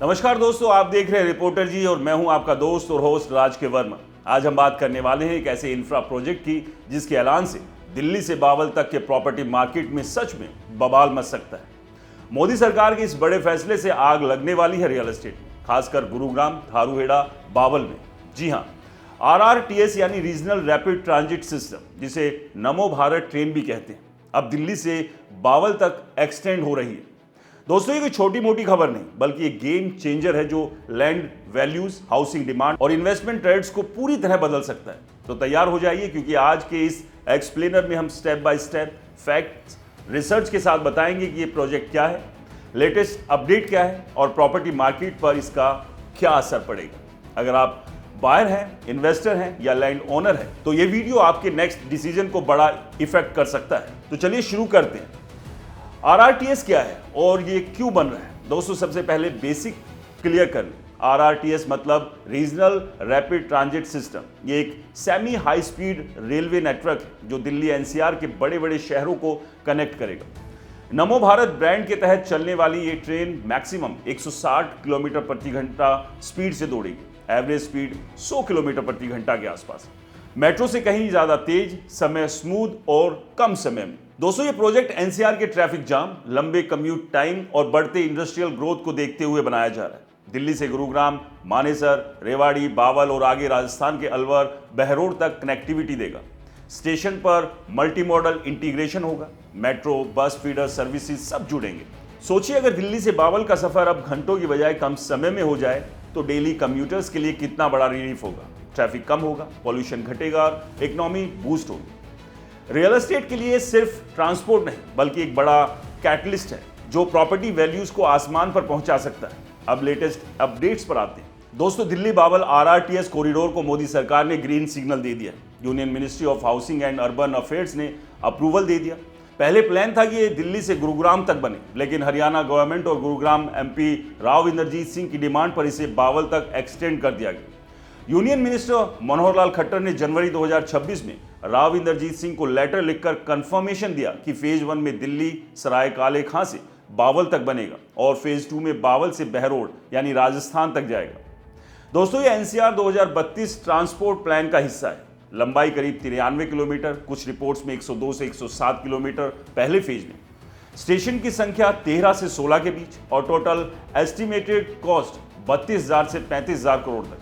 नमस्कार दोस्तों, आप देख रहे हैं रिपोर्टर जी और मैं हूं आपका दोस्त और होस्ट राज के वर्मा। आज हम बात करने वाले हैं एक ऐसे इंफ्रा प्रोजेक्ट की जिसके ऐलान से दिल्ली से बावल तक के प्रॉपर्टी मार्केट में सच में बवाल मच सकता है। मोदी सरकार के इस बड़े फैसले से आग लगने वाली है रियल एस्टेट में, खासकर गुरुग्राम, धारूहेड़ा, बावल में। जी हाँ, RRTS यानी रीजनल रैपिड ट्रांजिट सिस्टम, जिसे नमो भारत ट्रेन भी कहते हैं, अब दिल्ली से बावल तक एक्सटेंड हो रही है। दोस्तों, ये कोई छोटी मोटी खबर नहीं, बल्कि एक गेम चेंजर है जो लैंड वैल्यूज, हाउसिंग डिमांड और इन्वेस्टमेंट रेट्स को पूरी तरह बदल सकता है। तो तैयार हो जाइए, क्योंकि आज के इस एक्सप्लेनर में हम step by step facts, research के साथ बताएंगे कि ये प्रोजेक्ट क्या है, लेटेस्ट अपडेट क्या है और प्रॉपर्टी मार्केट पर इसका क्या असर पड़ेगा। अगर आप बायर हैं, इन्वेस्टर हैं या लैंड ओनर हैं, तो ये वीडियो आपके नेक्स्ट डिसीजन को बड़ा इफेक्ट कर सकता है। तो चलिए शुरू करते हैं। RRTS क्या है और ये क्यों बन रहा है? दोस्तों, सबसे पहले बेसिक क्लियर कर लें। RRTS मतलब रीजनल रैपिड ट्रांजिट सिस्टम। ये एक semi high speed railway network है जो दिल्ली NCR के बड़े बड़े शहरों को कनेक्ट करेगा। नमो भारत ब्रांड के तहत चलने वाली ये ट्रेन मैक्सिमम 160 किलोमीटर प्रति घंटा स्पीड से दौड़ेगी। एवरेज स्पीड 100 किलोमीटर प्रति घंटा के आसपास। मेट्रो से कहीं ज्यादा तेज, समय स्मूथ और कम समय में। दोस्तों, ये प्रोजेक्ट NCR के ट्रैफिक जाम, लंबे कम्यूट टाइम और बढ़ते इंडस्ट्रियल ग्रोथ को देखते हुए बनाया जा रहा है। दिल्ली से गुरुग्राम, मानेसर, रेवाड़ी, बावल और आगे राजस्थान के अलवर, बहरोड तक कनेक्टिविटी देगा। स्टेशन पर मल्टी मॉडल इंटीग्रेशन होगा, मेट्रो, बस फीडर सर्विसेज सब जुड़ेंगे। सोचिए, अगर दिल्ली से बावल का सफर अब घंटों की बजाय कम समय में हो जाए तो डेली कम्यूटर्स के लिए कितना बड़ा रिलीफ होगा। ट्रैफिक कम होगा, पॉल्यूशन घटेगा और इकोनॉमी बूस्ट होगी। रियल एस्टेट के लिए सिर्फ ट्रांसपोर्ट नहीं, बल्कि एक बड़ा कैटलिस्ट है जो प्रॉपर्टी वैल्यूज को आसमान पर पहुंचा सकता है। अब लेटेस्ट अपडेट्स पर आते हैं। दोस्तों, दिल्ली बावल RRTS कॉरिडोर को मोदी सरकार ने ग्रीन सिग्नल दे दिया। Union ministry of housing and urban affairs ने अप्रूवल दे दिया। पहले प्लान था कि ये दिल्ली से गुरुग्राम तक बने, लेकिन हरियाणा गवर्नमेंट और गुरुग्राम MP राव इंद्रजीत सिंह की डिमांड पर इसे बावल तक एक्सटेंड कर दिया गया। यूनियन मिनिस्टर मनोहर लाल खट्टर ने जनवरी 2026 में राव इंद्रजीत सिंह को लेटर लिखकर कंफर्मेशन दिया कि फेज 1 में दिल्ली सराय काले खां से बावल तक बनेगा और फेज 2 में बावल से बहरोड यानी राजस्थान तक जाएगा। दोस्तों, ये NCR 2032 ट्रांसपोर्ट प्लान का हिस्सा है। लंबाई करीब 93 किलोमीटर, कुछ रिपोर्ट्स में 102 से 107 किलोमीटर पहले फेज में। स्टेशन की संख्या 13 से 16 के बीच और टोटल एस्टिमेटेड कॉस्ट 32,000 से 35,000 करोड़ तक।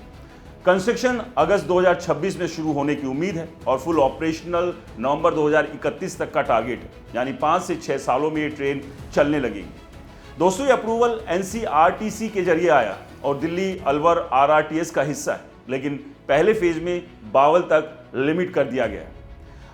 कंस्ट्रक्शन अगस्त 2026 में शुरू होने की उम्मीद है और फुल ऑपरेशनल नवंबर 2031 तक का टारगेट है, यानी 5 से 6 सालों में ये ट्रेन चलने लगेगी। दोस्तों, ये अप्रूवल NCRTC के जरिए आया और दिल्ली अलवर RRTS का हिस्सा है, लेकिन पहले फेज में बावल तक लिमिट कर दिया गया है।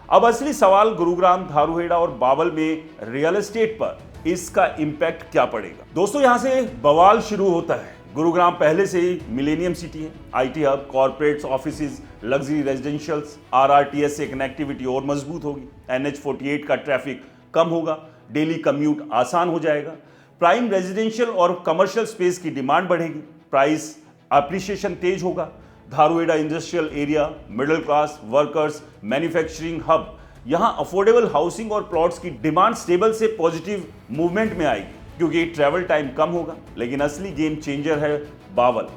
अब असली सवाल गुरुग्राम, धारूहेड़ा और बावल में रियल एस्टेट पर इसका इंपैक्ट क्या पड़ेगा। दोस्तों, यहां से बवाल शुरू होता है। गुरुग्राम पहले से ही मिलेनियम सिटी है। IT hub, corporates, offices, luxury residentials. RRTS से कनेक्टिविटी और मजबूत होगी। NH48 का ट्रैफिक कम होगा, डेली कम्यूट आसान हो जाएगा। प्राइम रेजिडेंशियल और कमर्शियल स्पेस की डिमांड बढ़ेगी, प्राइस अप्रिसिएशन तेज होगा। Dharuhera industrial area, middle class, workers, manufacturing hub, यहाँ अफोर्डेबल हाउसिंग और प्लॉट्स की डिमांड स्टेबल से पॉजिटिव मूवमेंट में आएगी, क्योंकि ट्रैवल टाइम कम होगा। लेकिन असली गेम चेंजर है बावल,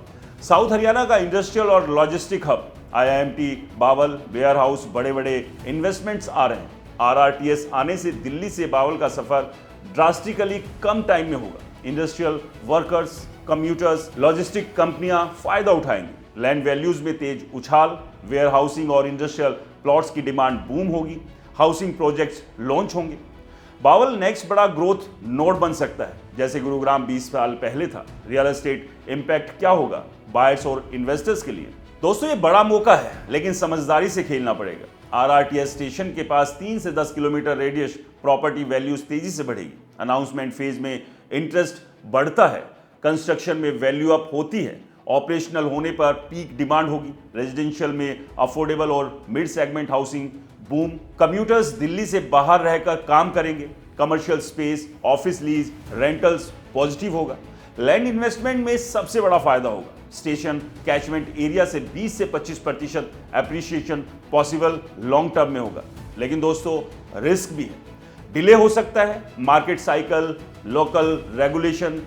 साउथ हरियाणा का इंडस्ट्रियल और logistic hub. IIMT Bawal, warehouse, बड़े बड़े इन्वेस्टमेंट्स आ रहे हैं। RRTS आने से दिल्ली से बावल का सफर ड्रास्टिकली कम टाइम में होगा। इंडस्ट्रियल वर्कर्स, कम्यूटर्स, लॉजिस्टिक कंपनियां फायदा उठाएंगी। लैंड वैल्यूज में तेज उछाल, वेयर हाउसिंग और इंडस्ट्रियल प्लॉट्स की डिमांड बूम होगी। हाउसिंग प्रोजेक्ट्स लॉन्च होंगे। बावल नेक्स्ट बड़ा ग्रोथ नोड बन सकता है, जैसे गुरुग्राम 20 साल पहले था। रियल एस्टेट इंपैक्ट क्या होगा बायर्स और इन्वेस्टर्स के लिए? दोस्तों, ये बड़ा मौका है, लेकिन समझदारी से खेलना पड़ेगा। RRTS स्टेशन के पास 3 से 10 किलोमीटर रेडियस, प्रॉपर्टी वैल्यूज तेजी से बढ़ेगी। अनाउंसमेंट फेज में इंटरेस्ट बढ़ता है, कंस्ट्रक्शन में वैल्यू अप होती है, ऑपरेशनल होने पर पीक डिमांड होगी। रेजिडेंशियल में अफोर्डेबल और mid segment housing boom. Commuters Delhi से बाहर रहकर काम करेंगे। Commercial space, office lease, rentals positive होगा। लैंड इन्वेस्टमेंट में सबसे बड़ा फायदा होगा। स्टेशन कैचमेंट एरिया से 20 से 25% एप्रिसिएशन पॉसिबल लॉन्ग टर्म में होगा। लेकिन दोस्तों, रिस्क भी है। डिले हो सकता है, market cycle, local regulation,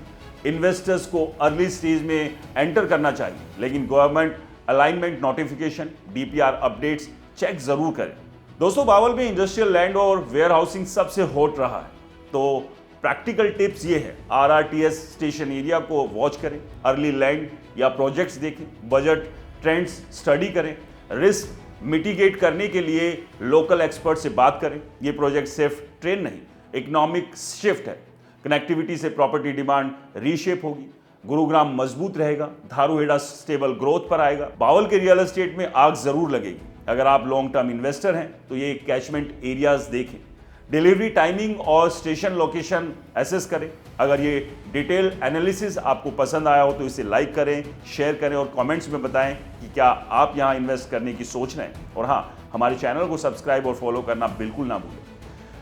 investors को अर्ली स्टेज में एंटर करना चाहिए, लेकिन government alignment notification, DPR updates check जरूर करें। दोस्तों, बावल में इंडस्ट्रियल लैंड और वेयर हाउसिंग सबसे हॉट रहा है, तो प्रैक्टिकल टिप्स ये है, आरआरटीएस स्टेशन एरिया को वॉच करें, अर्ली लैंड या प्रोजेक्ट्स देखें, बजट ट्रेंड्स स्टडी करें, रिस्क मिटिगेट करने के लिए लोकल एक्सपर्ट से बात करें। ये प्रोजेक्ट सिर्फ ट्रेन नहीं, इकोनॉमिक शिफ्ट है। कनेक्टिविटी से प्रॉपर्टी डिमांड रीशेप होगी, गुरुग्राम मजबूत रहेगा, धारूहेड़ा स्टेबल ग्रोथ पर आएगा, बावल के रियल एस्टेट में आग जरूर लगेगी। अगर आप लॉन्ग टर्म इन्वेस्टर हैं तो ये कैचमेंट एरियाज देखें, डिलीवरी टाइमिंग और स्टेशन लोकेशन एसेस करें। अगर ये डिटेल एनालिसिस आपको पसंद आया हो तो इसे लाइक करें, शेयर करें और कमेंट्स में बताएं कि क्या आप यहाँ इन्वेस्ट करने की सोच रहे हैं। और हाँ, हमारे चैनल को सब्सक्राइब और फॉलो करना बिल्कुल ना भूलें।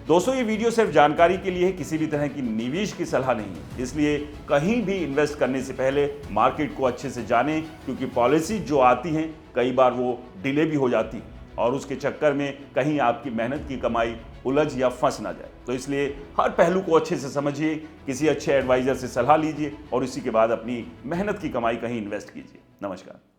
दोस्तों, ये वीडियो सिर्फ जानकारी के लिए है, किसी भी तरह की निवेश की सलाह नहीं है, इसलिए कहीं भी इन्वेस्ट करने से पहले मार्केट को अच्छे से जानें, क्योंकि पॉलिसी जो आती हैं कई बार वो डिले भी हो जाती है और उसके चक्कर में कहीं आपकी मेहनत की कमाई उलझ या फंस ना जाए। तो इसलिए हर पहलू को अच्छे से समझिए, किसी अच्छे एडवाइजर से सलाह लीजिए और इसी के बाद अपनी मेहनत की कमाई कहीं इन्वेस्ट कीजिए। नमस्कार।